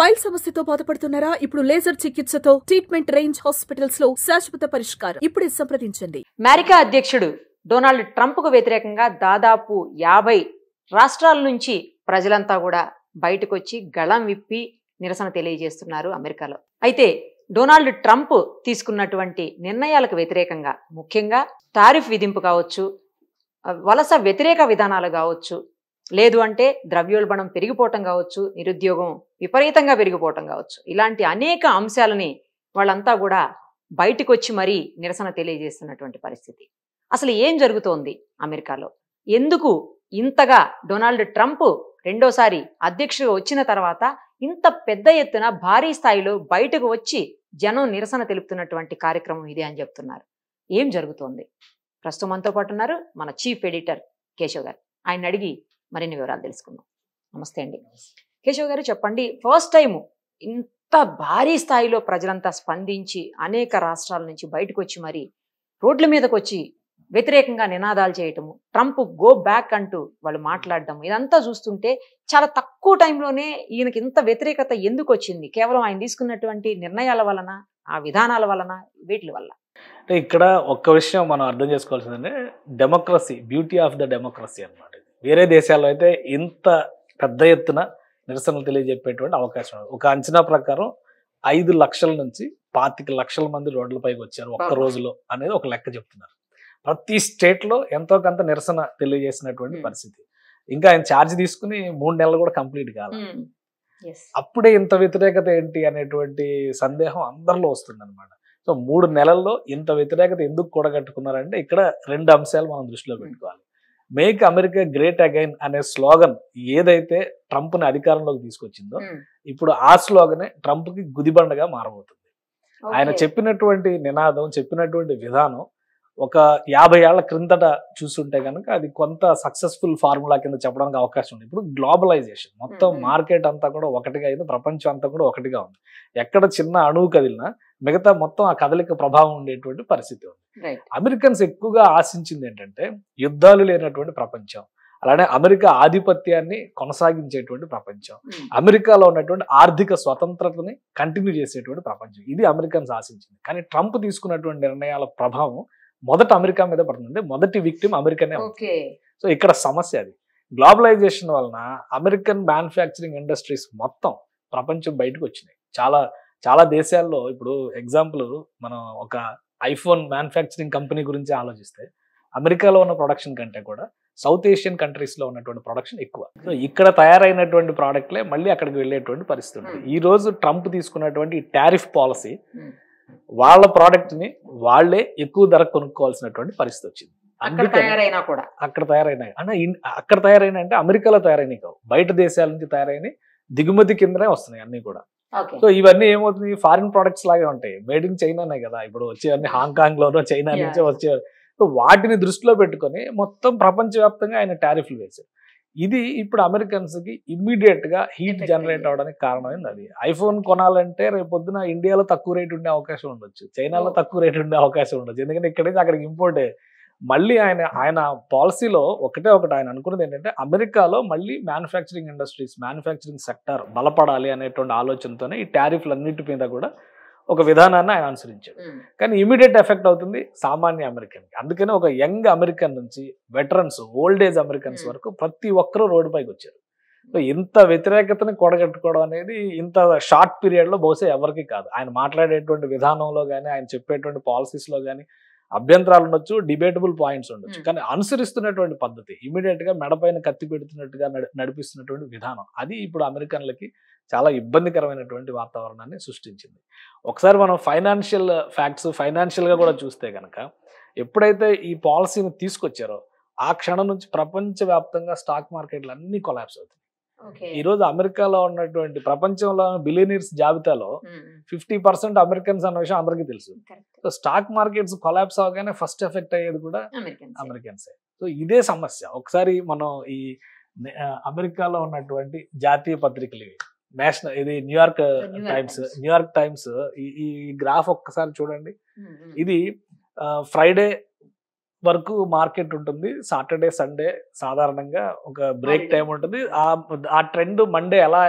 Pile సమస్యతో బాధపడుతున్నారా? ఇప్పుడు లేజర్ చికిత్సతో ట్రీట్మెంట్ రేంజ్ హాస్పిటల్స్ లో శాశ్వత పరిష్కారం. ఇప్పుడే సంప్రదించండి. అమెరికా అధ్యక్షుడు డొనాల్డ్ ట్రంప్ కు వ్యతిరేకంగా దాదాపు 50 రాష్ట్రాల నుంచి ప్రజలంతా కూడా బయటకు వచ్చి గళం విప్పి నిరసన తెలియజేస్తున్నారు అమెరికాలో. అయితే డొనాల్డ్ ట్రంప్ తీసుకున్నటువంటి నిర్ణయాలకు వ్యతిరేకంగా ముఖ్యంగా టారిఫ్ విధింపు కావచ్చు, వలస వ్యతిరేక విధానాలు కావచ్చు, లేదు అంటే ద్రవ్యోల్బణం పెరిగిపోవటం కావచ్చు, నిరుద్యోగం విపరీతంగా పెరిగిపోవటం కావచ్చు, ఇలాంటి అనేక అంశాలని వాళ్ళంతా కూడా బయటకు వచ్చి మరీ నిరసన తెలియజేస్తున్నటువంటి పరిస్థితి. అసలు ఏం జరుగుతోంది అమెరికాలో? ఎందుకు ఇంతగా డొనాల్డ్ ట్రంప్ రెండోసారి అధ్యక్షుడిగా వచ్చిన తర్వాత ఇంత పెద్ద ఎత్తున భారీ స్థాయిలో బయటకు వచ్చి జనం నిరసన తెలుపుతున్నటువంటి కార్యక్రమం ఇది అని చెప్తున్నారు. ఏం జరుగుతోంది? ప్రస్తుతం మనతో పాటు ఉన్నారు మన చీఫ్ ఎడిటర్ కేశవ్ గారు. ఆయన అడిగి మరిన్ని వివరాలు తెలుసుకుందాం. నమస్తే అండి కేశవ్ గారు. చెప్పండి, ఫస్ట్ టైం ఇంత భారీ స్థాయిలో ప్రజలంతా స్పందించి అనేక రాష్ట్రాల నుంచి బయటకు వచ్చి మరి రోడ్ల మీదకి వచ్చి వ్యతిరేకంగా నినాదాలు చేయటము, ట్రంప్ గో బ్యాక్ అంటూ వాళ్ళు మాట్లాడడం, ఇదంతా చూస్తుంటే చాలా తక్కువ టైంలోనే ఈయనకి ఇంత వ్యతిరేకత ఎందుకు వచ్చింది? కేవలం ఆయన తీసుకున్నటువంటి నిర్ణయాల వలన, ఆ విధానాల వలన, వీటి వల్ల? అంటే ఇక్కడ ఒక్క విషయం మనం అర్థం చేసుకోవాల్సిందంటే democracy, beauty of the democracy అన్నమాట. వేరే దేశాల్లో అయితే ఇంత పెద్ద ఎత్తున నిరసనలు తెలియజెప్పేటువంటి అవకాశం ఉంది. ఒక అంచనా ప్రకారం 5 లక్షల నుంచి 25 లక్షల మంది రోడ్లపైకి వచ్చారు ఒక్క రోజులో అనేది ఒక లెక్క చెప్తున్నారు. ప్రతి స్టేట్లో ఎంతో కొంత నిరసన తెలియజేసినటువంటి పరిస్థితి. ఇంకా ఆయన ఛార్జ్ తీసుకుని 3 నెలలు కూడా కంప్లీట్ కాదు. అప్పుడే ఇంత వ్యతిరేకత ఏంటి అనేటువంటి సందేహం అందరిలో వస్తుంది అనమాట. సో 3 నెలల్లో ఇంత వ్యతిరేకత ఎందుకు కూడగట్టుకున్నారంటే ఇక్కడ 2 అంశాలు మనం దృష్టిలో పెట్టుకోవాలి. మేక్ అమెరికా గ్రేట్ అగైన్ అనే స్లోగన్ ఏదైతే ట్రంప్ ని అధికారంలోకి తీసుకొచ్చిందో ఇప్పుడు ఆ స్లోగనే ట్రంప్ కి గుదిబండగా మారబోతుంది. ఆయన చెప్పినటువంటి నినాదం, చెప్పినటువంటి విధానం ఒక 50 ఏళ్ల క్రిందట చూస్తుంటే కనుక అది కొంత సక్సెస్ఫుల్ ఫార్ములా కింద చెప్పడానికి అవకాశం ఉంది. ఇప్పుడు గ్లోబలైజేషన్ మొత్తం మార్కెట్ అంతా కూడా ఒకటిగా అయింది, ప్రపంచం అంతా కూడా ఒకటిగా ఉంది. ఎక్కడ చిన్న అణువు కదిలినా మిగతా మొత్తం ఆ కదలిక ప్రభావం ఉండేటువంటి పరిస్థితి ఉంది. అమెరికన్స్ ఎక్కువగా ఆశించింది ఏంటంటే యుద్ధాలు లేనటువంటి ప్రపంచం, అలానే అమెరికా ఆధిపత్యాన్ని కొనసాగించేటువంటి ప్రపంచం, అమెరికాలో ఉన్నటువంటి ఆర్థిక స్వతంత్రతని కంటిన్యూ చేసేటువంటి ప్రపంచం. ఇది అమెరికన్స్ ఆశించింది. కానీ ట్రంప్ తీసుకున్నటువంటి నిర్ణయాల ప్రభావం మొదట అమెరికా మీద పడుతుంది. మొదటి విక్టిమ్ అమెరికనే. సో ఇక్కడ సమస్య అది. గ్లోబలైజేషన్ వలన అమెరికన్ మ్యానుఫ్యాక్చరింగ్ ఇండస్ట్రీస్ మొత్తం ప్రపంచం బయటకు వచ్చినాయి. చాలా దేశాల్లో ఇప్పుడు ఎగ్జాంపుల్ మనం ఒక ఐఫోన్ మ్యానుఫ్యాక్చరింగ్ కంపెనీ గురించి ఆలోచిస్తే అమెరికాలో ఉన్న ప్రొడక్షన్ కంటే కూడా సౌత్ ఏషియన్ కంట్రీస్ లో ఉన్నటువంటి ప్రొడక్షన్ ఎక్కువ. సో ఇక్కడ తయారైనటువంటి ప్రోడక్ట్లే మళ్ళీ అక్కడికి వెళ్ళేటువంటి పరిస్థితి ఉంది. ఈ రోజు ట్రంప్ తీసుకున్నటువంటి టారిఫ్ పాలసీ వాళ్ళ ప్రోడక్ట్ ని వాళ్లే ఎక్కువ ధర కొనుక్కోవాల్సినటువంటి పరిస్థితి వచ్చింది. అక్కడ తయారైనా అక్కడ తయారైన అంటే అమెరికాలో తయారైనవి కావు, బయట దేశాల నుంచి తయారైన దిగుమతి కిందనే వస్తున్నాయి అన్ని కూడా. సో ఇవన్నీ ఏమవుతుంది, ఫారిన్ ప్రొడక్ట్స్ లాగే ఉంటాయి, మేడ్ ఇన్ చైనానే కదా ఇప్పుడు వచ్చేవన్నీ, హాంకాంగ్ లోనో చైనా నుంచే వచ్చే. సో వాటిని దృష్టిలో పెట్టుకొని మొత్తం ప్రపంచవ్యాప్తంగా ఆయన టారిఫ్లు వేశారు. ఇది ఇప్పుడు అమెరికన్స్ కి ఇమ్మీడియట్ గా హీట్ జనరేట్ అవడానికి కారణమైంది అది. ఐఫోన్ కొనాలంటే రేపు పొద్దున ఇండియాలో తక్కువ రేట్ ఉండే అవకాశం ఉండొచ్చు, చైనాలో తక్కువ రేట్ ఉండే అవకాశం ఉండొచ్చు, ఎందుకంటే ఇక్కడైతే అక్కడికి ఇంపోర్టే. మళ్ళీ ఆయన పాలసీలో ఒకటి ఆయన అనుకున్నది ఏంటంటే అమెరికాలో మళ్ళీ మ్యానుఫ్యాక్చరింగ్ ఇండస్ట్రీస్, మ్యానుఫ్యాక్చరింగ్ సెక్టర్ బలపడాలి అనేటువంటి ఆలోచనతోనే ఈ టారిఫ్లు అన్నిటి మీద కూడా ఒక విధానాన్ని ఆయన అనుసరించాడు. కానీ ఇమీడియట్ ఎఫెక్ట్ అవుతుంది సామాన్య అమెరికన్కి. అందుకనే ఒక యంగ్ అమెరికన్ నుంచి వెటరన్స్, ఓల్డ్ ఏజ్ అమెరికన్స్ వరకు ప్రతి ఒక్కరూ రోడ్డు పైకి వచ్చారు. సో ఇంత వ్యతిరేకతని కూడగట్టుకోవడం అనేది ఇంత షార్ట్ పీరియడ్ లో బహుశా ఎవరికి కాదు. ఆయన మాట్లాడేటువంటి విధానంలో కానీ, ఆయన చెప్పేటువంటి పాలసీస్ లో కానీ అభ్యంతరాలు ఉండొచ్చు, డిబేటబుల్ పాయింట్స్ ఉండొచ్చు, కానీ అనుసరిస్తున్నటువంటి పద్ధతి, ఇమీడియట్ గా మెడపైన కత్తి పెడుతున్నట్టుగా నడిపిస్తున్నటువంటి విధానం, అది ఇప్పుడు అమెరికన్లకి చాలా ఇబ్బందికరమైనటువంటి వాతావరణాన్ని సృష్టించింది. ఒకసారి మనం ఫైనాన్షియల్ ఫ్యాక్ట్స్, ఫైనాన్షియల్ గా కూడా చూస్తే కనుక ఎప్పుడైతే ఈ పాలసీని తీసుకొచ్చారో ఆ క్షణం నుంచి ప్రపంచవ్యాప్తంగా స్టాక్ మార్కెట్లు అన్ని కొలాప్స్ అవుతాయి. ఈ రోజు అమెరికాలో ఉన్నటువంటి ప్రపంచంలో బిలియనీర్స్ జాబితాలో 50% అమెరికన్స్ అన్న విషయం అందరికీ తెలుసు. సో స్టాక్ మార్కెట్స్ కొలాప్స్ అవగానే ఫస్ట్ ఎఫెక్ట్ అయ్యేది కూడా అమెరికన్సే. సో ఇదే సమస్య. ఒకసారి మనం ఈ అమెరికాలో ఉన్నటువంటి జాతీయ పత్రికలు ఇవి, నేషనల్, ఇది న్యూయార్క్ టైమ్స్, ఈ గ్రాఫ్ ఒక్కసారి చూడండి. ఇది ఫ్రైడే వరకు మార్కెట్ ఉంటుంది, సాటర్డే సండే సాధారణంగా ఒక బ్రేక్ టైం ఉంటుంది. ఆ ట్రెండ్ మండే ఎలా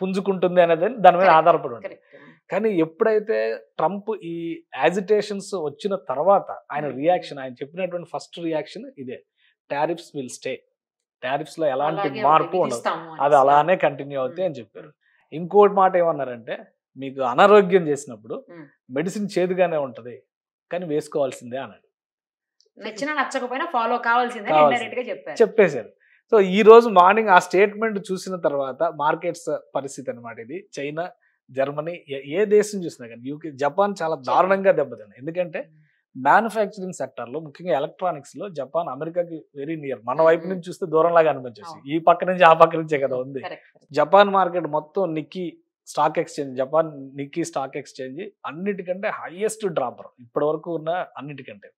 పుంజుకుంటుంది అనేది దాని మీద Correct. ఆధారపడి ఉంటుంది. Correct. కానీ ఎప్పుడైతే ట్రంప్ ఈ యాజిటేషన్స్ వచ్చిన తర్వాత ఆయన రియాక్షన్, ఆయన చెప్పినటువంటి ఫస్ట్ రియాక్షన్ ఇదే, టారిఫ్స్ విల్ స్టే, టారిఫ్స్ లో ఎలాంటి అలాగే మార్పు ఉండదు, విధిస్తాము అది అనేసి. అలానే కంటిన్యూ అవుతాయి అని చెప్పారు. ఇంకోటి మాట ఏమన్నారంటే, మీకు అనారోగ్యం చేసినప్పుడు మెడిసిన్ చేదుగానే ఉంటది కానీ వేసుకోవాల్సిందే అన్నాడు. నచ్చినా నచ్చకపోయినా ఫాలో కావాల్సిందే కావాల్సిందే. ఇండైరెక్ట్ గా చెప్పారు. చెప్పేశారు. సో ఈ రోజు మార్నింగ్ ఆ స్టేట్మెంట్ చూసిన తర్వాత మార్కెట్స్ పరిస్థితి అనమాట ఇది. చైనా, జర్మనీ, ఏ దేశం చూసినా కానీ, యూకే, జపాన్ చాలా దారుణంగా దెబ్బతింది. ఎందుకంటే మ్యానుఫ్యాక్చరింగ్ సెక్టర్ లో, ముఖ్యంగా ఎలక్ట్రానిక్స్ లో జపాన్ అమెరికాకి వెరీ నియర్. మన వైపు నుంచి చూస్తే దూరంలాగా అనిపించేసి, ఈ పక్క నుంచి ఆ పక్క నుంచే కదా ఉంది. Correct. జపాన్ మార్కెట్ మొత్తం Nikki stock exchange, Japan Nikki stock exchange అన్నిటికంటే హైయెస్ట్ డ్రాపర్ ఇప్పటి వరకు ఉన్న అన్నిటికంటే.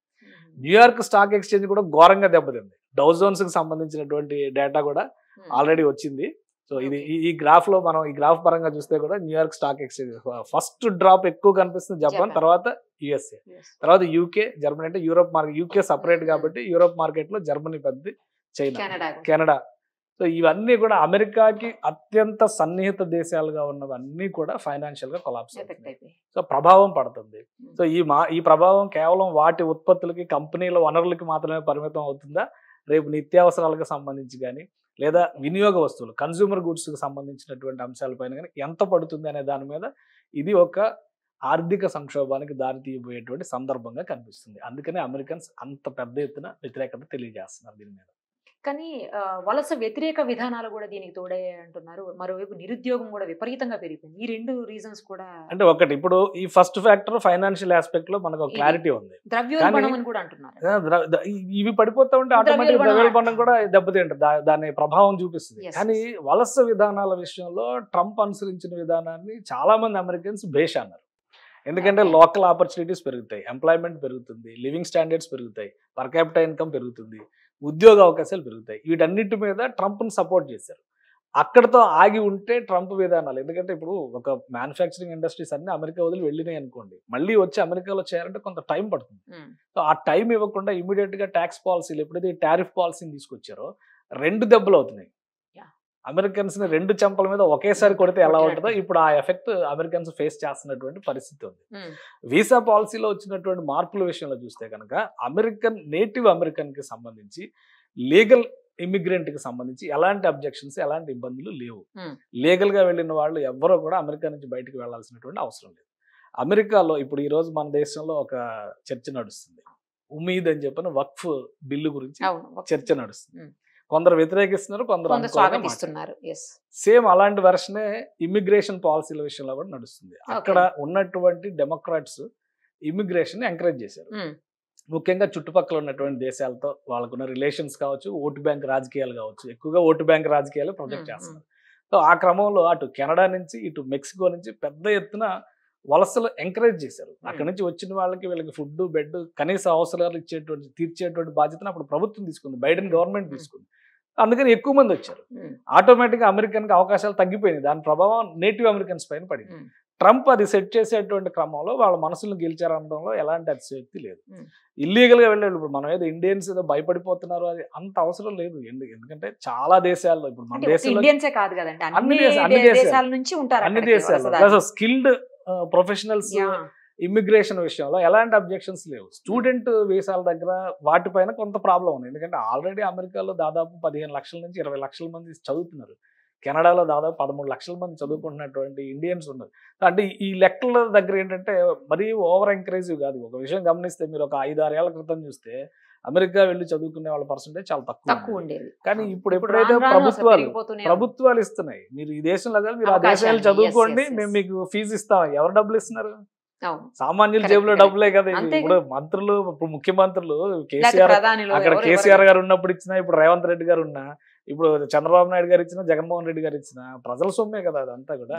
న్యూయార్క్ స్టాక్ ఎక్స్చేంజ్ కూడా ఘోరంగా దెబ్బతింది. డౌ జోన్స్ కి సంబంధించినటువంటి డేటా కూడా ఆల్రెడీ వచ్చింది. సో ఇది ఈ గ్రాఫ్ లో మనం ఈ గ్రాఫ్ పరంగా చూస్తే కూడా New York stock exchange first drop ఎక్కువ కనిపిస్తుంది జపాన్, జపాన్. తర్వాత యుఎస్ఏ, Yes. తర్వాత యూకే, జర్మనీ. అంటే యూరోప్ మార్కెట్, యూకే సపరేట్ కాబట్టి యూరోప్ మార్కెట్ లో జర్మనీ పెద్దది, చైనా, కెనడా. కెనడా. సో ఇవన్నీ కూడా అమెరికాకి అత్యంత సన్నిహిత దేశాలుగా ఉన్నవన్నీ కూడా ఫైనాన్షియల్ గా కొలాప్స్ Effect అవుతుంది. అయిపోయి. సో ప్రభావం పడుతుంది. సో ఈ ప్రభావం కేవలం వాటి ఉత్పత్తులకి, కంపెనీల వనరులకి మాత్రమే పరిమితం అవుతుందా, రేపు నిత్యావసరాలకు సంబంధించి కానీ, లేదా వినియోగ వస్తువులు, కన్స్యూమర్ గుడ్స్ కి సంబంధించినటువంటి అంశాలపైన కానీ ఎంత పడుతుంది అనే దాని మీద ఇది ఒక ఆర్థిక సంక్షోభానికి దారి తీయబోయేటువంటి సందర్భంగా కనిపిస్తుంది. అందుకనే అమెరికన్స్ అంత పెద్ద ఎత్తున వ్యతిరేకత తెలియజేస్తున్నారు దీని మీద. కానీ వలస వ్యతిరేక విధానాలు కూడా దీనికి తోడే అంటున్నారు. మరోవైపు నిరుద్యోగం కూడా విపరీతంగా పెరిగిపోయింది. ఈ రెండు రీజన్స్ కూడా, అంటే ఒకటి, ఇప్పుడు ఈ ఫస్ట్ ఫ్యాక్టర్ ఫైనాన్షియల్ ఆస్పెక్ట్ లో మనకు ఇది క్లారిటీ ఉంది. ద్రవ్యోల్బణం అని కూడా అంటున్నారు. ఇవి పడిపోతా ఉంటే ఆటోమేటిక్ ద్రవ్యోల్బణం ద్రవ్యోల్బణం కూడా దెబ్బతింటుంది, దాని ప్రభావం చూపిస్తుంది. Yes, కానీ వలస విధానాల విషయంలో ట్రంప్ అనుసరించిన విధానాన్ని చాలా మంది అమెరికన్స్ భేష్ అన్నారు. ఎందుకంటే Okay. లోకల్ ఆపర్చునిటీస్ పెరుగుతాయి, ఎంప్లాయ్మెంట్ పెరుగుతుంది, లివింగ్ స్టాండర్డ్స్ పెరుగుతాయి, పర్ క్యాపిటల్ ఇన్కమ్ పెరుగుతుంది, ఉద్యోగ అవకాశాలు పెరుగుతాయి. వీటన్నిటి మీద ట్రంప్ను సపోర్ట్ చేశారు. అక్కడతో ఆగి ఉంటే ట్రంప్ విధానాలు, ఎందుకంటే ఇప్పుడు ఒక మ్యానుఫ్యాక్చరింగ్ ఇండస్ట్రీస్ అన్ని అమెరికా వదిలి వెళ్ళినాయి అనుకోండి, మళ్ళీ వచ్చి అమెరికాలో చేయాలంటే కొంత టైం పడుతుంది. సో ఆ టైం ఇవ్వకుండా ఇమీడియట్ గా ట్యాక్స్ పాలసీలు, ఎప్పుడైతే ఈ టారిఫ్ పాలసీని తీసుకొచ్చారో 2 దెబ్బలు అవుతున్నాయి. అమెరికన్స్ ని 2 చెంపల మీద ఒకేసారి కొడితే ఎలా ఉంటుందో ఇప్పుడు ఆ ఎఫెక్ట్ అమెరికన్స్ ఫేస్ చేస్తున్నటువంటి పరిస్థితి ఉంది. వీసా పాలసీలో వచ్చినటువంటి మార్పుల విషయంలో చూస్తే కనుక నేటివ్ అమెరికన్ కి సంబంధించి లీగల్ ఇమిగ్రెంట్ కి సంబంధించి ఎలాంటి అబ్జెక్షన్స్, ఎలాంటి ఇబ్బందులు లేవు. లీగల్ గా వెళ్ళిన వాళ్ళు ఎవ్వరూ కూడా అమెరికా నుంచి బయటకు వెళ్లాల్సినటువంటి అవసరం లేదు. అమెరికాలో ఇప్పుడు ఈ రోజు మన దేశంలో ఒక చర్చ నడుస్తుంది, ఉమీద్ అని చెప్పిన వక్ఫ్ బిల్లు గురించి చర్చ నడుస్తుంది. కొందరు వ్యతిరేకిస్తున్నారు, కొందరు స్వాగతిస్తున్నారు. సేమ్ అలాంటి వెర్షనే ఇమిగ్రేషన్ పాలసీల విషయంలో కూడా నడుస్తుంది. అక్కడ ఉన్నటువంటి డెమోక్రాట్స్ ఇమిగ్రేషన్ ఎంకరేజ్ చేశారు. ముఖ్యంగా చుట్టుపక్కల ఉన్నటువంటి దేశాలతో వాళ్ళకున్న రిలేషన్స్ కావచ్చు, ఓటు బ్యాంక్ రాజకీయాలు కావచ్చు, ఎక్కువగా ఓటు బ్యాంక్ రాజకీయాలు ప్రొజెక్ట్ చేస్తున్నారు. సో ఆ క్రమంలో అటు కెనడా నుంచి ఇటు మెక్సికో నుంచి పెద్ద ఎత్తున వలసలు ఎంకరేజ్ చేశారు. అక్కడ నుంచి వచ్చిన వాళ్ళకి వీళ్ళకి ఫుడ్, బెడ్, కనీస అవసరాలు తీర్చేటువంటి బాధ్యతను అప్పుడు ప్రభుత్వం తీసుకుంది, బైడెన్ గవర్నమెంట్ తీసుకుంది. అందుకని ఎక్కువ మంది వచ్చారు. ఆటోమేటిక్గా అమెరికన్ కి అవకాశాలు తగ్గిపోయింది. దాని ప్రభావం నేటివ్ అమెరికన్స్ పైన పడింది. ట్రంప్ అది సెట్ చేసేటువంటి క్రమంలో వాళ్ళ మనసులను గెలిచారనడంలో ఎలాంటి అతిశయోక్తి లేదు. ఇల్లీగల్ గా వెళ్ళాడు. ఇప్పుడు మనం ఏదో ఇండియన్స్ ఏదో భయపడిపోతున్నారు, అది అంత అవసరం లేదు. ఎందుకంటే చాలా దేశాల్లో, ఇప్పుడు మన దేశంలో కాదు కదండి, అన్ని దేశాల నుంచి ఉంటారు, అన్ని దేశాల్లో స్కిల్డ్ ప్రొఫెషనల్స్ ఇమ్మిగ్రేషన్ విషయంలో ఎలాంటి అబ్జెక్షన్స్ లేవు. స్టూడెంట్ వీసాల దగ్గర వాటిపైన కొంత ప్రాబ్లం ఉంది. ఎందుకంటే ఆల్రెడీ అమెరికాలో దాదాపు 15 లక్షల నుంచి 20 లక్షల మంది చదువుతున్నారు. కెనడాలో దాదాపు 13 లక్షల మంది చదువుకుంటున్నటువంటి ఇండియన్స్ ఉన్నారు. అంటే ఈ లెక్కల దగ్గర ఏంటంటే మరీ ఓవర్ ఎంకరేజివ్ కాదు. ఒక విషయం గమనిస్తే మీరు ఒక 5-6 ఏళ్ల క్రితం చూస్తే అమెరికా వెళ్ళి చదువుకునే వాళ్ళ పర్సెంటేజ్ చాలా తక్కువ ఉండేది. కానీ ఇప్పుడు ఎప్పుడైతే ప్రభుత్వాలు ఇస్తున్నాయి, మీరు ఈ దేశంలో కాదు, మీరు ఆ దేశాలు చదువుకోండి, మేము మీకు ఫీజు ఇస్తాం. ఎవరు డబ్బులు ఇస్తున్నారు? సామాన్యుల జేబులో డబ్బులే కదా. ఇప్పుడు మంత్రులు, ఇప్పుడు ముఖ్యమంత్రులు, కేసీఆర్ గారు ఉన్నప్పుడు ఇచ్చినా, ఇప్పుడు రేవంత్ రెడ్డి గారు ఉన్నా, ఇప్పుడు చంద్రబాబు నాయుడు గారు ఇచ్చినా, జగన్మోహన్ రెడ్డి గారు ఇచ్చినా ప్రజల సొమ్మే కదా అదంతా కూడా.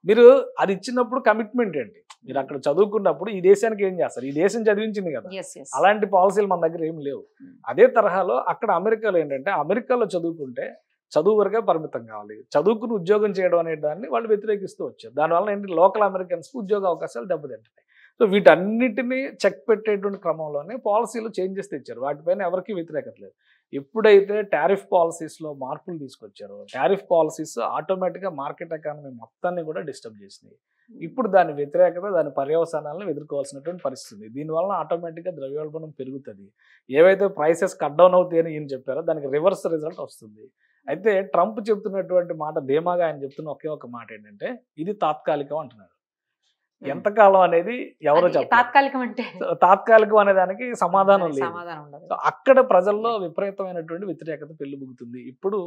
మీరు అది ఇచ్చినప్పుడు కమిట్మెంట్ ఏంటి? మీరు అక్కడ చదువుకున్నప్పుడు ఈ దేశానికి ఏం చేస్తారు? ఈ దేశం చదివించింది కదా. అలాంటి పాలసీలు మన దగ్గర ఏం లేవు. అదే తరహాలో అక్కడ అమెరికాలో ఏంటంటే, అమెరికాలో చదువుకుంటే చదువు వరకే పరిమితం కావాలి, చదువుకుని ఉద్యోగం చేయడం అనే దాన్ని వాళ్ళు వ్యతిరేకిస్తూ వచ్చారు. దానివల్ల ఏంటి, లోకల్ అమెరికన్స్ ఉద్యోగ అవకాశాలు దెబ్బతింటాయి. సో వీటన్నిటిని చెక్ పెట్టేటువంటి క్రమంలోనే పాలసీలు చేంజెస్ తెచ్చారు. వాటిపైన ఎవరికి వ్యతిరేకత లేదు. ఎప్పుడైతే టారిఫ్ పాలసీస్లో మార్పులు తీసుకొచ్చారో టారిఫ్ పాలసీస్ ఆటోమేటిక్గా మార్కెట్ ఎకానమీ మొత్తాన్ని కూడా డిస్టర్బ్ చేసినాయి. ఇప్పుడు దాని వ్యతిరేకత, దాని పర్యవసానాలను ఎదుర్కోవాల్సినటువంటి పరిస్థితి. దీనివల్ల ఆటోమేటిక్గా ద్రవ్యోల్బణం పెరుగుతుంది. ఏవైతే ప్రైసెస్ కట్ డౌన్ అవుతాయని ఈయన చెప్పారో దానికి రివర్స్ రిజల్ట్ వస్తుంది. అయితే ట్రంప్ చెప్తున్నటువంటి మాట ధీమాగా ఆయన చెప్తున్న ఒకే ఒక మాట ఏంటంటే ఇది తాత్కాలికం అంటున్నాడు. ఎంతకాలం అనేది ఎవరో చెప్పారు. తాత్కాలికం అంటే తాత్కాలికం అనే దానికి సమాధానం లేదు. సమాధానం ఉండదు. సో అక్కడ ప్రజల్లో విపరీతమైనటువంటి వ్యతిరేకత పెళ్లిబుగుతుంది. ఇప్పుడు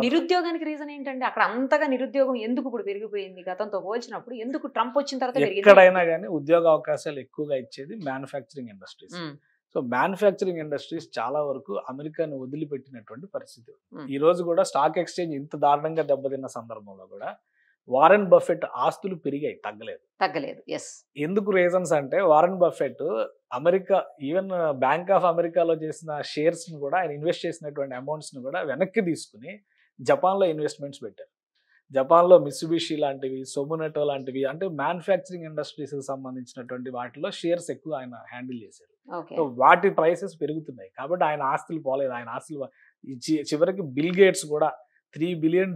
నిరుద్యోగానికి రీజన్ ఏంటంటే అక్కడ అంతగా నిరుద్యోగం ఎందుకు ఇప్పుడు పెరిగిపోయింది గతంతో పోల్చినప్పుడు? ఎందుకు ట్రంప్ వచ్చిన తర్వాత పెరిగింది? ఎక్కడైనా కానీ ఉద్యోగ అవకాశాలు ఎక్కువగా ఇచ్చేది manufacturing industries. So manufacturing industries చాలా వరకు అమెరికాను వదిలిపెట్టినటువంటి పరిస్థితి. ఈ రోజు కూడా స్టాక్ ఎక్స్చేంజ్ ఇంత దారుణంగా దెబ్బతిన్న సందర్భంలో కూడా వారెన్ బఫెట్ ఆస్తులు పెరిగాయి, తగ్గలేదు. ఎందుకు రీజన్స్ అంటే Warren Buffett America even bank of అమెరికాలో చేసిన షేర్స్ ని కూడా ఆయన ఇన్వెస్ట్ చేసినటువంటి అమౌంట్స్ ని కూడా వెనక్కి తీసుకుని జపాన్లో ఇన్వెస్ట్మెంట్స్ పెట్టారు. జపాన్లో మిత్సుబిషి లాంటివి, సొమునెటో లాంటివి అంటే మ్యానుఫ్యాక్చరింగ్ ఇండస్ట్రీస్ కి సంబంధించినటువంటి వాటిలో షేర్స్ ఎక్కువ ఆయన హ్యాండిల్ చేశారు. సో వాటి ప్రైసెస్ పెరుగుతున్నాయి కాబట్టి ఆయన ఆస్తులు పోలేదు. ఆయన ఆస్తులు చివరికి బిల్ గేట్స్ కూడా $3 బిలియన్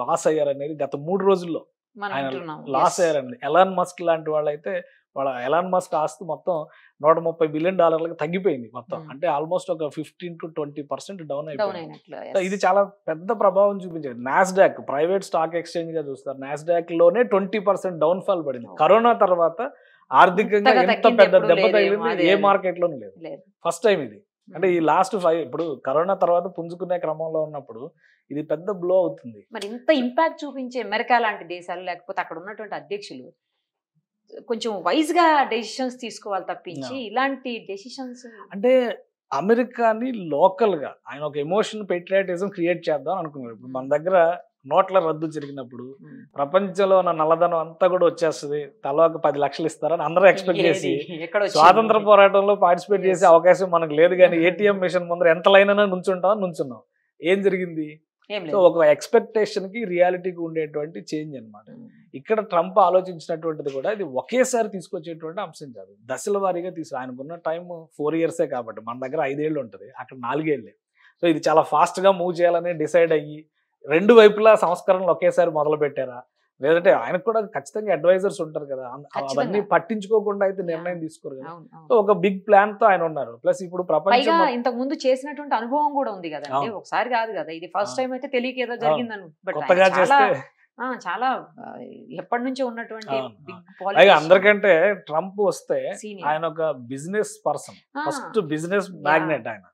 లాస్ అయ్యారనేది గత 3 రోజుల్లో ఆయన లాస్ అయ్యారండి. ఎలాన్ మస్క్ లాంటి వాళ్ళైతే ఎలాన్ మస్క్ ఆస్తి మొత్తం $130 బిలియన్ తగ్గిపోయింది మొత్తం. అంటే ఆల్మోస్ట్ ఒక 15 to 20% డౌన్ అయిపోయింది. ఇది చాలా పెద్ద ప్రభావం చూపించింది. నాస్డాక్ ప్రైవేట్ స్టాక్ ఎక్స్చేంజ్ గా చూస్తారు, నాస్డాక్ లోనే 20% డౌన్ ఫాల్ పడింది. కరోనా తర్వాత ఆర్థికంగా ఎంత పెద్ద దెబ్బ తగిలింది ఏ మార్కెట్ లోనూ లేదు. ఫస్ట్ టైం ఇది. అంటే ఈ లాస్ట్ 5 ఇప్పుడు కరోనా తర్వాత పుంజుకునే క్రమంలో ఉన్నప్పుడు ఇది పెద్ద బ్లో అవుతుంది. మరి ఇంత ఇంపాక్ట్ చూపించే అమెరికా లాంటి దేశాలు లేకపోతే అక్కడ ఉన్నటువంటి అధ్యక్షులు కొంచెం వైజ్ గా డెసిషన్స్ తీసుకోవాలి తప్పించి ఇలాంటి డెసిషన్స్ అంటే అమెరికాని లోకల్ గా ఆయన ఒక ఎమోషన్ పెట్రియాటిజం క్రియేట్ చేద్దాం అనుకున్నారు. ఇప్పుడు మన దగ్గర నోట్ల రద్దు జరిగినప్పుడు ప్రపంచంలో ఉన్న నల్లధనం అంతా కూడా వచ్చేస్తుంది, తల ఒక 10 లక్షలు ఇస్తారని అందరూ ఎక్స్పెక్ట్ చేసి స్వాతంత్ర పోరాటంలో పార్టిసిపేట్ చేసే అవకాశం మనకు లేదు. కానీ ఏటీఎం మిషన్ ముందర ఎంత లైన్ అయినా నుంచున్నాం. ఏం జరిగింది? సో ఒక ఎక్స్పెక్టేషన్ కి రియాలిటీకి ఉండేటువంటి చేంజ్ అనమాట. ఇక్కడ ట్రంప్ ఆలోచించినటువంటిది కూడా ఇది ఒకేసారి తీసుకొచ్చేటువంటి అంశం కాదు, దశల వారీగా ఆయనకున్న టైం 4 years కాబట్టి మన దగ్గర 5 ఏళ్ళు ఉంటుంది, అక్కడ 4 ఏళ్ళే. సో ఇది చాలా ఫాస్ట్ గా మూవ్ చేయాలని డిసైడ్ అయ్యి 2 వైపులా సంస్కరణలు ఒకేసారి మొదలు పెట్టారా, లేదంటే ఆయనకు కూడా ఖచ్చితంగా అడ్వైజర్స్ ఉంటారు కదా, అవన్నీ పట్టించుకోకుండా అయితే నిర్ణయం తీసుకోరు కదా. సో ఒక బిగ్ ప్లాన్ తో ఆయన ఉన్నారు. ప్లస్ ఇప్పుడు ప్రపంచం ఇంతకు ముందు చేసినటువంటి అనుభవం కూడా ఉంది కదా, ఒకసారి కాదు కదా, ఇది ఫస్ట్ టైం అయితే తెలియక ఏదో జరిగిందని కొత్తగా చేస్తే చాలా ఎప్పటి నుంచో ఉన్నటువంటి అందరికంటే ట్రంప్ వస్తే ఆయన ఒక business person, first business magnet ఆయన.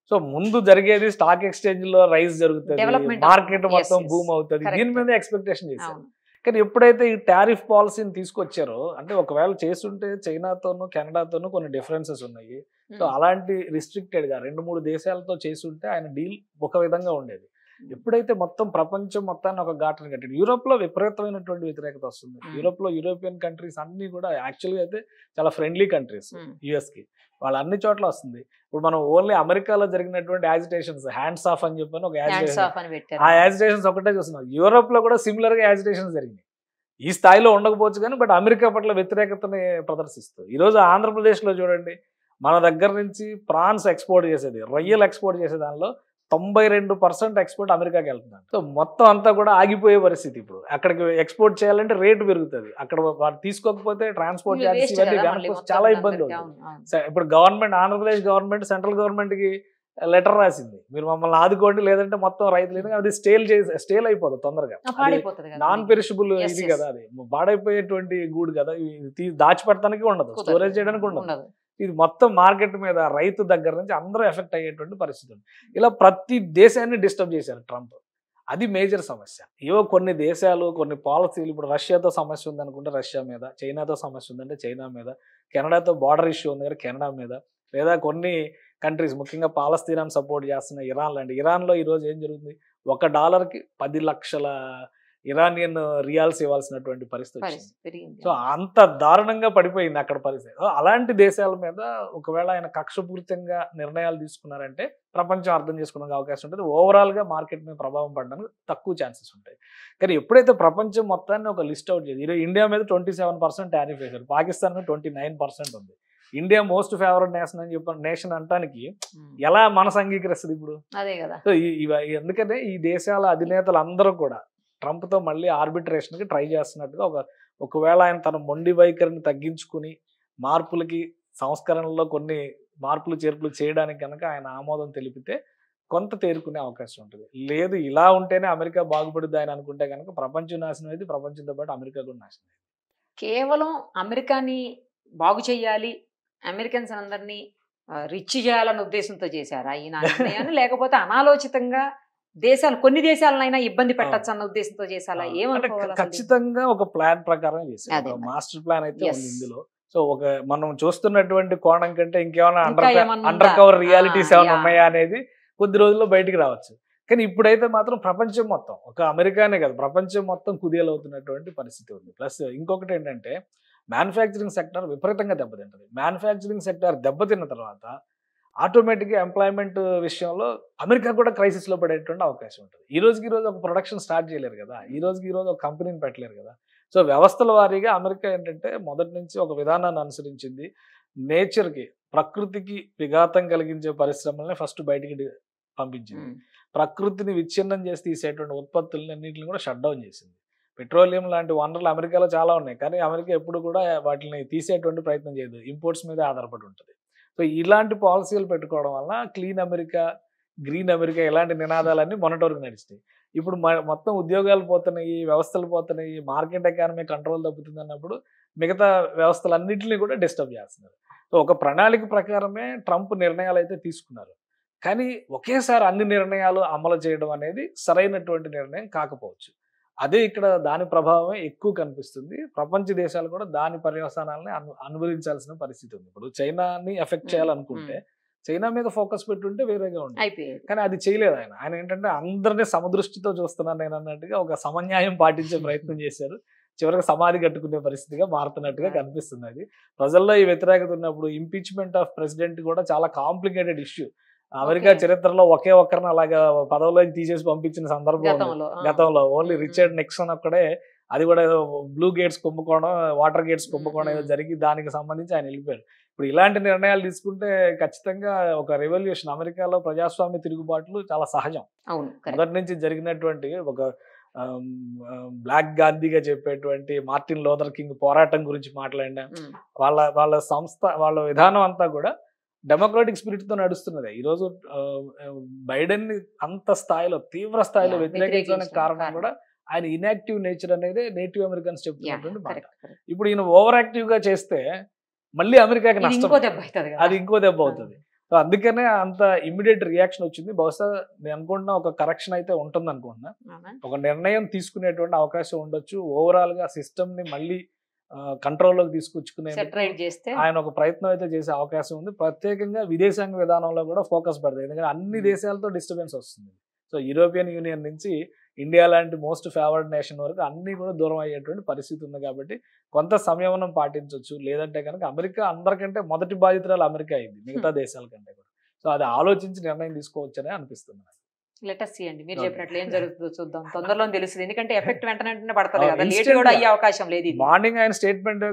సో ముందు జరిగేది స్టాక్ ఎక్స్చేంజ్ లో రైజ్ జరుగుతుంది, మార్కెట్ మొత్తం బూమ్ అవుతుంది, దీని మీద ఎక్స్పెక్టేషన్ చేశారు. కానీ ఎప్పుడైతే ఈ టారిఫ్ పాలసీని తీసుకొచ్చారో, అంటే ఒకవేళ చేస్తుంటే చైనాతోనూ కెనడాతోనూ కొన్ని డిఫరెన్సెస్ ఉన్నాయి. సో అలాంటి రిస్ట్రిక్టెడ్ గా 2-3 దేశాలతో చేస్తుంటే ఆయన డీల్ ఒక విధంగా ఉండేది. ఎప్పుడైతే మొత్తం ప్రపంచం మొత్తాన్ని ఒక ఘాటన కట్టాడు, యూరోప్ లో విపరీతమైనటువంటి వ్యతిరేకత వస్తుంది. యూరోప్ లో యూరోపియన్ కంట్రీస్ అన్ని కూడా యాక్చువల్గా అయితే చాలా ఫ్రెండ్లీ కంట్రీస్ యుఎస్ కి, వాళ్ళ అన్ని చోట్ల వస్తుంది. ఇప్పుడు మనం ఓన్లీ అమెరికాలో జరిగినటువంటి యాజిటేషన్స్, హ్యాండ్స్ ఆఫ్ అని చెప్పని ఒక యాజిటేషన్, ఆ యాజిటేషన్స్ ఒకటే చూస్తున్నాం. యూరోప్ లో కూడా సిమిలర్ గా యాజిటేషన్స్ జరిగినాయి. ఈ స్థాయిలో ఉండకపోవచ్చు కానీ బట్ అమెరికా పట్ల వ్యతిరేకతని ప్రదర్శిస్తుంది. ఈరోజు ఆంధ్రప్రదేశ్ లో చూడండి, మన దగ్గర నుంచి ప్రాన్స్ ఎక్స్పోర్ట్ చేసేది, రొయ్యలు ఎక్స్పోర్ట్ చేసే దానిలో 92% ఎక్స్పోర్ట్ అమెరికాకి వెళ్తున్నాడు. సో మొత్తం అంతా కూడా ఆగిపోయే పరిస్థితి. ఇప్పుడు అక్కడికి ఎక్స్పోర్ట్ చేయాలంటే రేటు పెరుగుతుంది, అక్కడ వారు తీసుకోకపోతే ట్రాన్స్పోర్ట్ ఛార్జెస్ ఇవన్నీ చాలా ఇబ్బంది అవుతుంది. ఇప్పుడు government, Andhra Pradesh government central government కి లెటర్ రాసింది, మీరు మమ్మల్ని ఆదుకోండి లేదంటే మొత్తం రైతులు, అది స్టేల్ అయిపోతుంది తొందరగా, నాన్ పెరిషబుల్ ఇది కదా, అది పాడైపోయేటువంటి గూడు కదా, దాచిపెట్టడానికి ఉండదు, స్టోరేజ్ చేయడానికి ఉండదు. ఇది మొత్తం మార్కెట్ మీద రైతు దగ్గర నుంచి అందరూ ఎఫెక్ట్ అయ్యేటువంటి పరిస్థితి ఉంది. ఇలా ప్రతి దేశాన్ని డిస్టర్బ్ చేశారు ట్రంప్. అది మేజర్ సమస్య. ఏవో కొన్ని దేశాలు కొన్ని పాలసీలు, ఇప్పుడు రష్యాతో సమస్య ఉందనుకుంటే రష్యా మీద, చైనాతో సమస్య ఉందంటే చైనా మీద, కెనడాతో బార్డర్ ఇష్యూ ఉంది కదా కెనడా మీద, లేదా కొన్ని కంట్రీస్ ముఖ్యంగా పాలస్తీనాను సపోర్ట్ చేస్తున్న ఇరాన్ లాంటి, ఇరాన్లో ఈరోజు ఏం జరుగుతుంది, $1కి 10 లక్షల ఇరానియన్ రియాల్స్ ఇవ్వాల్సినటువంటి పరిస్థితి వచ్చింది. సో అంత దారుణంగా పడిపోయింది అక్కడ పరిస్థితి. అలాంటి దేశాల మీద ఒకవేళ ఆయన కక్షపూరితంగా నిర్ణయాలు తీసుకున్నారంటే ప్రపంచం అర్థం చేసుకునే అవకాశం ఉంటుంది. ఓవరాల్ గా మార్కెట్ మీద ప్రభావం పడడానికి తక్కువ ఛాన్సెస్ ఉంటాయి. కానీ ఎప్పుడైతే ప్రపంచం మొత్తాన్ని ఒక లిస్ట్ అవుట్ చేసి, ఇండియా మీద 27% టారిఫ్ వేశారు, పాకిస్తాన్ మీద 29% ఉంది, ఇండియా మోస్ట్ ఫేవరెట్ నేషన్ అని చెప్పి నేషన్ అంటానికి ఎలా మనసు అంగీకరిస్తుంది ఇప్పుడు? అదే కదా. సో ఎందుకంటే ఈ దేశాల అధినేతలు అందరూ కూడా ట్రంప్తో మళ్ళీ ఆర్బిట్రేషన్కి ట్రై చేస్తున్నట్టుగా ఒకవేళ ఆయన తన మొండి వైఖరిని తగ్గించుకుని మార్పులకి సంస్కరణలో కొన్ని మార్పులు చేర్పులు చేయడానికి కనుక ఆయన ఆమోదం తెలిపితే కొంత తేరుకునే అవకాశం ఉంటుంది. లేదు ఇలా ఉంటేనే అమెరికా బాగుపడుద్ది ఆయన అనుకుంటే కనుక ప్రపంచం నాశనం అయితే ప్రపంచంతో పాటు అమెరికా కూడా నాశనం అయింది. కేవలం అమెరికాని బాగు చేయాలి, అమెరికన్స్ అందరినీ రిచ్ చేయాలన్న ఉద్దేశంతో చేశారా ఈ నిర్ణయాన్ని, లేకపోతే అనాలోచితంగా కొన్ని దేశాలనైనా ఇబ్బంది పెట్టచ్చు అన్న ఉద్దేశంతో చేశారా? ఏమనుకోవాలి? ఖచ్చితంగా ఒక ప్లాన్ ప్రకారం చేశారు. మాస్టర్ ప్లాన్ అయితే ఉంది ఇందులో. సో మనం చూస్తున్నటువంటి కోణం కంటే ఇంకేమైనా అండర్ కవర్ రియాలిటీస్ ఏమైనా ఉన్నాయా అనేది కొద్ది రోజుల్లో బయటికి రావచ్చు. కానీ ఇప్పుడైతే మాత్రం ప్రపంచం మొత్తం, ఒక అమెరికానే కదా, ప్రపంచం మొత్తం కుదేలవుతున్నటువంటి పరిస్థితి ఉంది. ప్లస్ ఇంకొకటి ఏంటంటే మ్యానుఫ్యాక్చరింగ్ సెక్టర్ విపరీతంగా దెబ్బతింటుంది. మ్యానుఫ్యాక్చరింగ్ సెక్టర్ దెబ్బతిన్న తర్వాత ఆటోమేటిక్గా ఎంప్లాయ్మెంట్ విషయంలో అమెరికా కూడా క్రైసిస్లో పడేటువంటి అవకాశం ఉంటుంది. ఈ రోజుకి ఒక ప్రొడక్షన్ స్టార్ట్ చేయలేరు కదా, ఈ రోజుకి ఒక కంపెనీని పెట్టలేరు కదా. సో వ్యవస్థల వారీగా అమెరికా ఏంటంటే మొదటి నుంచి ఒక విధానాన్ని అనుసరించింది. నేచర్కి, ప్రకృతికి విఘాతం కలిగించే పరిశ్రమల్ని ఫస్ట్ బయటికి పంపించింది. ప్రకృతిని విచ్ఛిన్నం చేసి తీసేటువంటి ఉత్పత్తులని అన్నింటిని కూడా షట్ డౌన్ చేసింది. పెట్రోలియం లాంటి వనరులు అమెరికాలో చాలా ఉన్నాయి, కానీ అమెరికా ఎప్పుడు కూడా వాటిని తీసేటువంటి ప్రయత్నం చేయదు, ఇంపోర్ట్స్ మీద ఆధారపడి ఉంటుంది. సో ఇలాంటి పాలసీలు పెట్టుకోవడం వల్ల క్లీన్ అమెరికా, గ్రీన్ అమెరికా ఇలాంటి నినాదాలన్నీ మొన్నటి వరకు నడుస్తాయి. ఇప్పుడు మొత్తం ఉద్యోగాలు పోతున్నాయి, వ్యవస్థలు పోతున్నాయి, మార్కెట్ ఎకానమీ కంట్రోల్ తప్పుతుంది అన్నప్పుడు మిగతా వ్యవస్థలన్నింటినీ కూడా డిస్టర్బ్ చేస్తున్నారు. సో ఒక ప్రణాళిక ప్రకారమే ట్రంప్ నిర్ణయాలు అయితే తీసుకున్నారు, కానీ ఒకేసారి అన్ని నిర్ణయాలు అమలు చేయడం అనేది సరైనటువంటి నిర్ణయం కాకపోవచ్చు. అదే ఇక్కడ దాని ప్రభావమే ఎక్కువ కనిపిస్తుంది. ప్రపంచ దేశాలు కూడా దాని పర్యవసానాలని అనుభవించాల్సిన పరిస్థితి ఉంది. ఇప్పుడు చైనాని ఎఫెక్ట్ చేయాలనుకుంటే చైనా మీద ఫోకస్ పెట్టుంటే వేరేగా ఉంటుంది, కానీ అది చేయలేదు ఆయన. ఆయన ఏంటంటే అందరినీ సమదృష్టితో చూస్తున్నాను నేను అన్నట్టుగా ఒక సమన్యాయం పాటించే ప్రయత్నం చేశారు. చివరికి సమాధి కట్టుకునే పరిస్థితిగా మారుతున్నట్టుగా కనిపిస్తుంది. అది ప్రజల్లో ఈ వ్యతిరేకత ఉన్నప్పుడు ఇంపీచ్మెంట్ ఆఫ్ ప్రెసిడెంట్ కూడా చాలా కాంప్లికేటెడ్ ఇష్యూ. అమెరికా చరిత్రలో ఒకే ఒక్కరిని అలాగా పదవిలోకి తీసేసి పంపించిన సందర్భం గతంలో ఓన్లీ రిచర్డ్ నిక్సన్ ఒక్కడే, అది కూడా బ్లూ గేట్స్ కుంభకోణం, వాటర్ గేట్స్ కుంభకోణం ఏదో జరిగి దానికి సంబంధించి ఆయన వెళ్ళిపోయారు. ఇప్పుడు ఇలాంటి నిర్ణయాలు తీసుకుంటే ఖచ్చితంగా ఒక రెవల్యూషన్, అమెరికాలో ప్రజాస్వామ్య తిరుగుబాట్లు చాలా సహజం. మొదటి నుంచి జరిగినటువంటి ఒక బ్లాక్ గాంధీగా చెప్పేటువంటి మార్టిన్ లూథర్ కింగ్ పోరాటం గురించి మాట్లాడినా, వాళ్ళ సంస్థ, వాళ్ళ విధానం అంతా కూడా డెమోక్రాటిక్ స్పిరిట్ తో నడుస్తున్నదే. ఈరోజు బైడెన్ ని అంత స్థాయిలో, తీవ్ర స్థాయిలో వ్యతిరేకించడానికి కారణం కూడా ఆయన ఇన్యాక్టివ్ నేచర్ అనేది నేటివ్ అమెరికన్స్ చెప్తున్నటువంటి మాట. ఇప్పుడు ఈయన ఓవర్ యాక్టివ్ గా చేస్తే మళ్ళీ అమెరికాకి నష్టం, అది ఇంకో దెబ్బ అవుతుంది. సో అందుకనే అంత ఇమ్మీడియట్ రియాక్షన్ వచ్చింది. బహుశా నేను అనుకుంటున్నా ఒక కరెక్షన్ అయితే ఉంటుంది అనుకుంటున్నా, ఒక నిర్ణయం తీసుకునేటువంటి అవకాశం ఉండొచ్చు. ఓవరాల్ గా సిస్టమ్ ని మళ్ళీ కంట్రోల్లోకి తీసుకొచ్చుకునే ఆయన ఒక ప్రయత్నం అయితే చేసే అవకాశం ఉంది. ప్రత్యేకంగా విదేశాంగ విధానంలో కూడా ఫోకస్ పెడతాయి, ఎందుకంటే అన్ని దేశాలతో డిస్టర్బెన్స్ వస్తుంది. సో యూరోపియన్ యూనియన్ నుంచి ఇండియా లాంటి మోస్ట్ ఫేవర్డ్ నేషన్ వరకు అన్ని కూడా దూరం అయ్యేటువంటి పరిస్థితి ఉంది. కాబట్టి కొంత సంయమనం పాటించవచ్చు. లేదంటే కనుక అమెరికా అందరికంటే మొదటి బాధితురాలు అమెరికా అయింది మిగతా దేశాల కంటే కూడా. సో అది ఆలోచించి నిర్ణయం తీసుకోవచ్చనే అనిపిస్తుంది. లెటస్ సీ అండి, మీరు చెప్పినట్లు ఏం జరుగుతుందో చూద్దాం, తొందరలో తెలుస్తుంది. ఎందుకంటే ఎఫెక్ట్ వెంటనే పడుతుంది కదా, లేట్ కూడా అయ్యే అవకాశం లేదు. మార్నింగ్ ఆయన స్టేట్మెంట్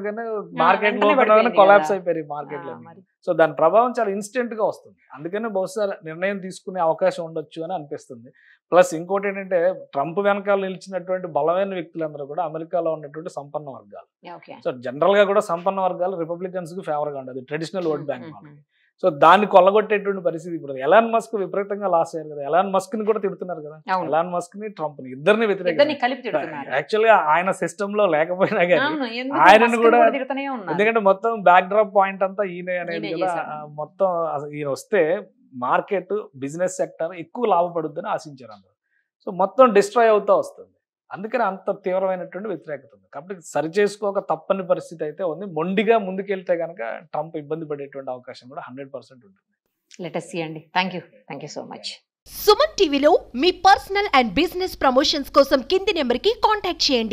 మార్కెట్ లో కొలాప్స్ అయిపోయారు మార్కెట్ లో. సో దాని ప్రభావం చాలా ఇన్స్టెంట్ గా వస్తుంది. అందుకనే బహుశా నిర్ణయం తీసుకునే అవకాశం ఉండొచ్చు అని అనిపిస్తుంది. ప్లస్ ఇంకోటి ఏంటంటే ట్రంప్ వెనకాల నిలిచినటువంటి బలమైన వ్యక్తులందరూ కూడా అమెరికాలో ఉన్నటువంటి సంపన్న వర్గాలు. సో జనరల్ గా కూడా సంపన్న వర్గాలు రిపబ్లికన్స్ కి ఫేవర్ గా ఉండదు, ట్రెడిషనల్ ఓట్ బ్యాంక్ వాళ్ళకి. సో దాన్ని కొల్లగొట్టేటువంటి పరిస్థితి ఇప్పుడు. ఎలాన్ మస్క్ విపరీతంగా లాస్ అయ్యారు కదా, ఎలాన్ మస్క్ ని కూడా తిడుతున్నారు కదా, ఎలాన్ మస్క్ ని ట్రంప్ ని ఇద్దరిని వ్యతిరేకంగా. యాక్చువల్ గా ఆయన సిస్టమ్ లో లేకపోయినా కానీ ఆయనను కూడా, ఎందుకంటే మొత్తం బ్యాక్ డ్రాప్ పాయింట్ అంతా ఈయన అనేది కదా. మొత్తం ఈయన వస్తే మార్కెట్, బిజినెస్ సెక్టర్ ఎక్కువ లాభపడుద్దని ఆశించారు అందరూ. సో మొత్తం డిస్ట్రాయ్ అవుతూ వస్తుంది. అందుకని అంత తీవ్రమైనటువంటి వ్యతిరేకత ఉంది. కాబట్టి సరిచేసుకోక తప్పని పరిస్థితి అయితే ఉంది. మొండిగా ముందుకెళ్తే కనుక ట్రంప్ ఇబ్బంది పడేటువంటి అవకాశం కూడా 100% ఉంటుంది. లెట్ us see అండి. Thank you so much. Suman టీవీలో మీ పర్సనల్ అండ్ బిజినెస్ ప్రమోషన్స్ కోసం కింది నెంబర్కి కాంటాక్ట్ చేయండి.